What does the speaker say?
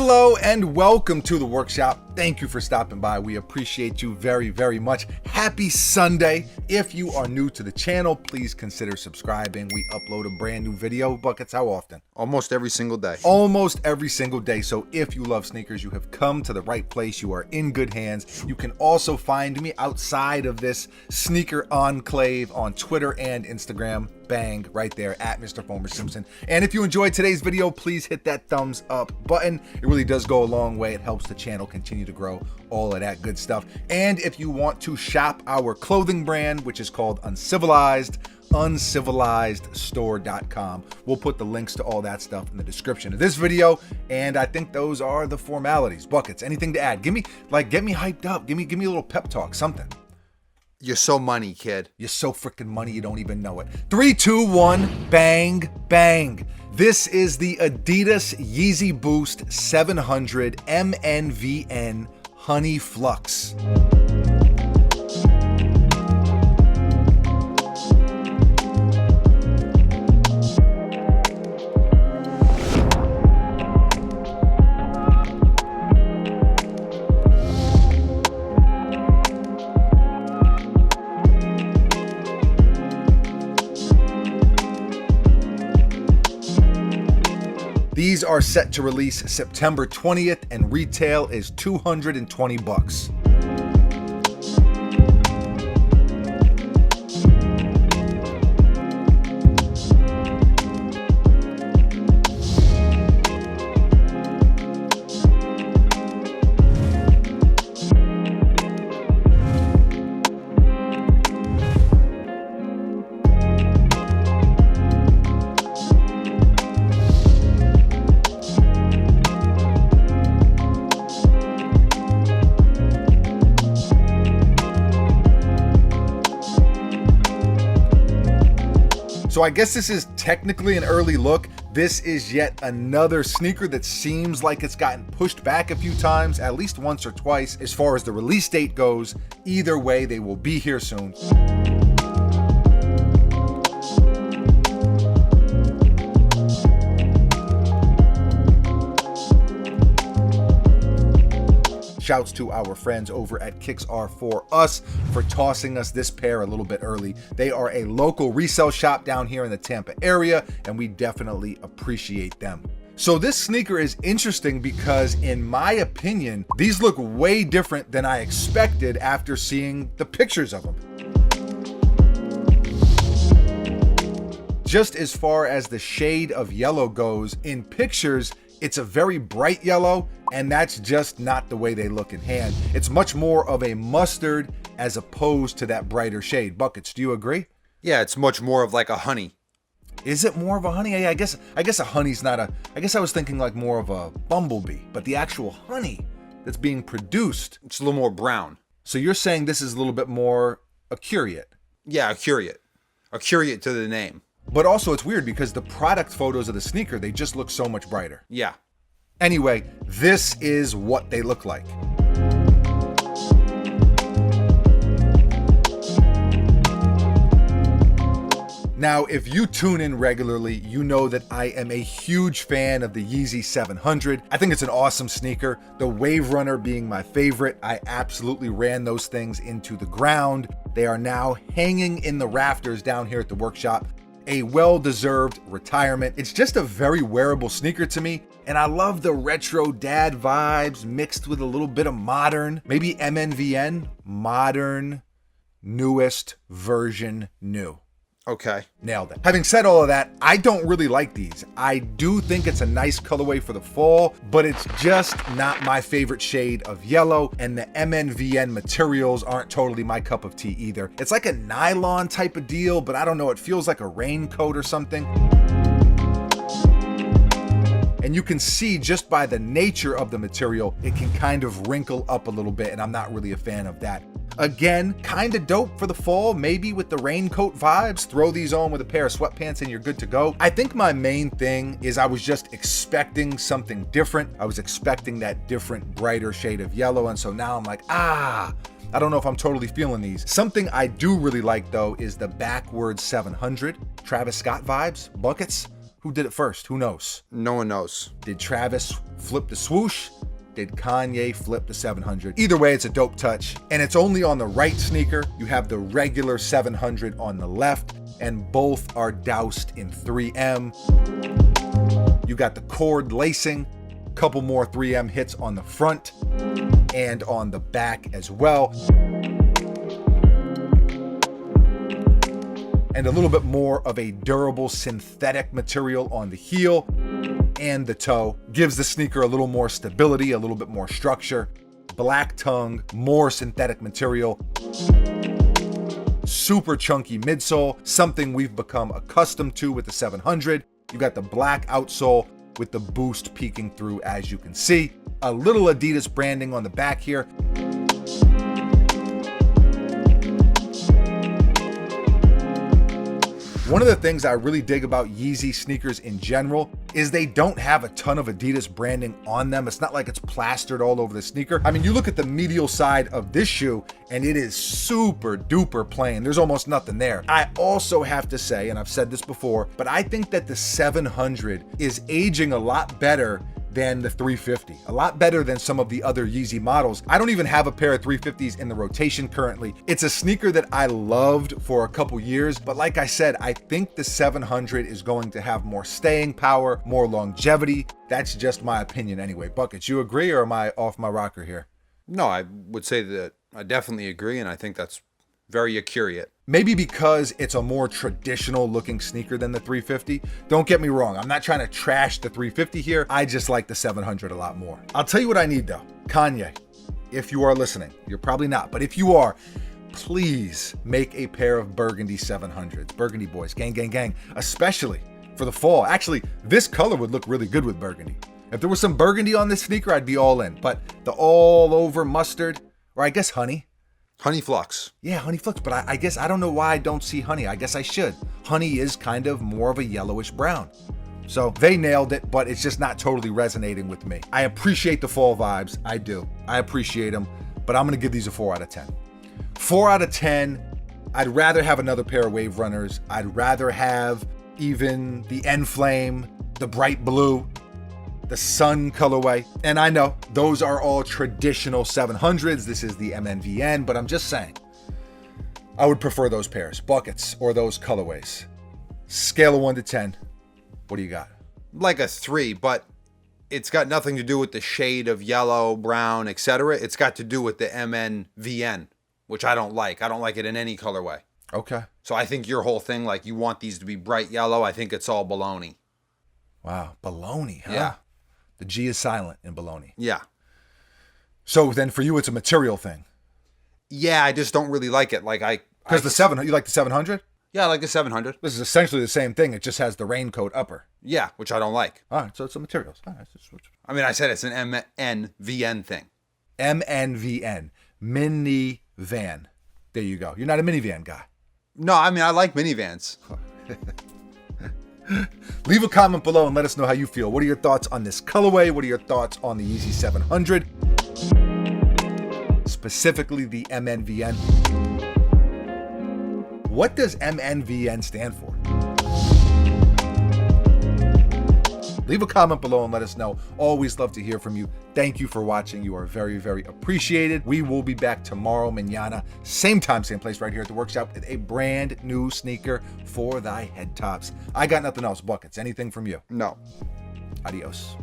Hello and welcome to the workshop. Thank you for stopping by. We appreciate you very, very much. Happy Sunday. If you are new to the channel, please consider subscribing. We upload a brand new video. Buckets, how often? Almost every single day. Almost every single day. So if you love sneakers, you have come to the right place. You are in good hands. You can also find me outside of this sneaker enclave on Twitter and Instagram. Bang, right there at Mr. Foamer Simpson. And if you enjoyed today's video, please hit that thumbs up button. It really does go a long way. It helps the channel continue to grow, all of that good stuff. And if you want to shop our clothing brand, which is called uncivilizedstore.com, we'll put the links to all that stuff in the description of this video. And I think those are the formalities. Buckets, anything to add? Get me hyped up. Give me a little pep talk, something. You're so money, kid. You're so freaking money, you don't even know it. 3, 2, 1, bang, bang. This is the Adidas Yeezy Boost 700 MNVN Honey Flux. These are set to release September 20th and retail is 220 bucks. So I guess this is technically an early look. This is yet another sneaker that seems like it's gotten pushed back a few times, at least once or twice, as far as the release date goes. Either way, they will be here soon. Shouts to our friends over at Kicks Are For Us for tossing us this pair a little bit early. They are a local resale shop down here in the Tampa area, and we definitely appreciate them. So this sneaker is interesting because, in my opinion, these look way different than I expected after seeing the pictures of them. Just as far as the shade of yellow goes, in pictures, it's a very bright yellow, and that's just not the way they look in hand. It's much more of a mustard as opposed to that brighter shade. Buckets, do you agree? Yeah, it's much more of like a honey. Is it more of a honey? Yeah, I guess a honey's not a, I guess I was thinking like more of a bumblebee, but the actual honey that's being produced, It's a little more brown. so you're saying this is a little bit more accurate. Yeah, accurate. Accurate to the name. But also it's weird because the product photos of the sneaker, they just look so much brighter. Yeah. Anyway, this is what they look like. Now, if you tune in regularly, you know that I am a huge fan of the Yeezy 700. I think it's an awesome sneaker. The Wave Runner being my favorite. I absolutely ran those things into the ground. They are now hanging in the rafters down here at the workshop. A well-deserved retirement. It's just a very wearable sneaker to me, and I love the retro dad vibes mixed with a little bit of modern, maybe MNVN, modern, newest version new. Okay. Nailed it. Having said all of that, I don't really like these. I do think it's a nice colorway for the fall, but it's just not my favorite shade of yellow, and the MNVN materials aren't totally my cup of tea either. It's like a nylon type of deal, but I don't know, it feels like a raincoat or something. And you can see just by the nature of the material, it can kind of wrinkle up a little bit, and I'm not really a fan of that. Again, kind of dope for the fall, maybe with the raincoat vibes. Throw these on with a pair of sweatpants and you're good to go. I think my main thing is I was just expecting something different. I was expecting that different, brighter shade of yellow, and so now I'm like, I don't know if I'm totally feeling these. Something I do really like though is the backwards 700. Travis Scott vibes, buckets. Who did it first? Who knows? No one knows. Did Travis flip the swoosh? Did Kanye flip the 700? Either way, it's a dope touch. And it's only on the right sneaker. You have the regular 700 on the left, and both are doused in 3M. You got the cord lacing, couple more 3M hits on the front and on the back as well. And a little bit more of a durable synthetic material on the heel and the toe. Gives the sneaker a little more stability, a little bit more structure. Black tongue, more synthetic material. Super chunky midsole, something we've become accustomed to with the 700. You got the black outsole with the boost peeking through, as you can see. A little Adidas branding on the back here. One of the things I really dig about Yeezy sneakers in general is they don't have a ton of Adidas branding on them. It's not like it's plastered all over the sneaker. I mean, you look at the medial side of this shoe and it is super duper plain. There's almost nothing there. I also have to say, and I've said this before, but I think that the 700 is aging a lot better than the 350, a lot better than some of the other Yeezy models. I don't even have a pair of 350s in the rotation currently. It's a sneaker that I loved for a couple years, but like I said, I think the 700 is going to have more staying power, more longevity. That's just my opinion anyway. Buckets, you agree, or am I off my rocker here? No, I would say that I definitely agree, and I think that's very accurate. Maybe because it's a more traditional looking sneaker than the 350. Don't get me wrong, I'm not trying to trash the 350 here. I just like the 700 a lot more. I'll tell you what I need though. Kanye, if you are listening, you're probably not, but if you are, please make a pair of burgundy 700s. Burgundy boys, gang, gang, gang, especially for the fall. Actually, this color would look really good with burgundy. If there was some burgundy on this sneaker, I'd be all in, but the all over mustard, or I guess honey. Honey flux. Yeah, honey flux, but I guess I don't know why I don't see honey. I guess I should. Honey is kind of more of a yellowish brown. So they nailed it, but it's just not totally resonating with me. I appreciate the fall vibes. I do. I appreciate them, but I'm going to give these a 4 out of 10. 4 out of 10. I'd rather have another pair of Wave Runners. I'd rather have even the N Flame, the bright blue, the Sun colorway. And I know those are all traditional 700s. This is the MNVN, but I'm just saying, I would prefer those pairs, buckets, or those colorways. Scale of 1 to 10. What do you got? Like a 3, but it's got nothing to do with the shade of yellow, brown, etc. It's got to do with the MNVN, which I don't like. I don't like it in any colorway. Okay. So I think your whole thing, like you want these to be bright yellow, I think it's all baloney. Wow, baloney, huh? Yeah. The G is silent in baloney. Yeah. So then for you, it's a material thing. Yeah, I just don't really like it. Because the 700, you like the 700? Yeah, I like the 700. This is essentially the same thing. It just has the raincoat upper. Yeah, which I don't like. All right, so it's the materials. All right, I mean, I said it's an MNVN thing. MNVN, minivan. There you go. You're not a minivan guy. No, I mean, I like minivans. Leave a comment below and let us know how you feel. What are your thoughts on this colorway? What are your thoughts on the Yeezy 700? Specifically the MNVN. What does MNVN stand for? Leave a comment below and let us know. Always love to hear from you. Thank you for watching. You are very, very appreciated. We will be back tomorrow, mañana, same time, same place, right here at the workshop with a brand new sneaker for thy head tops. I got nothing else. Buckets, anything from you? No. Adios.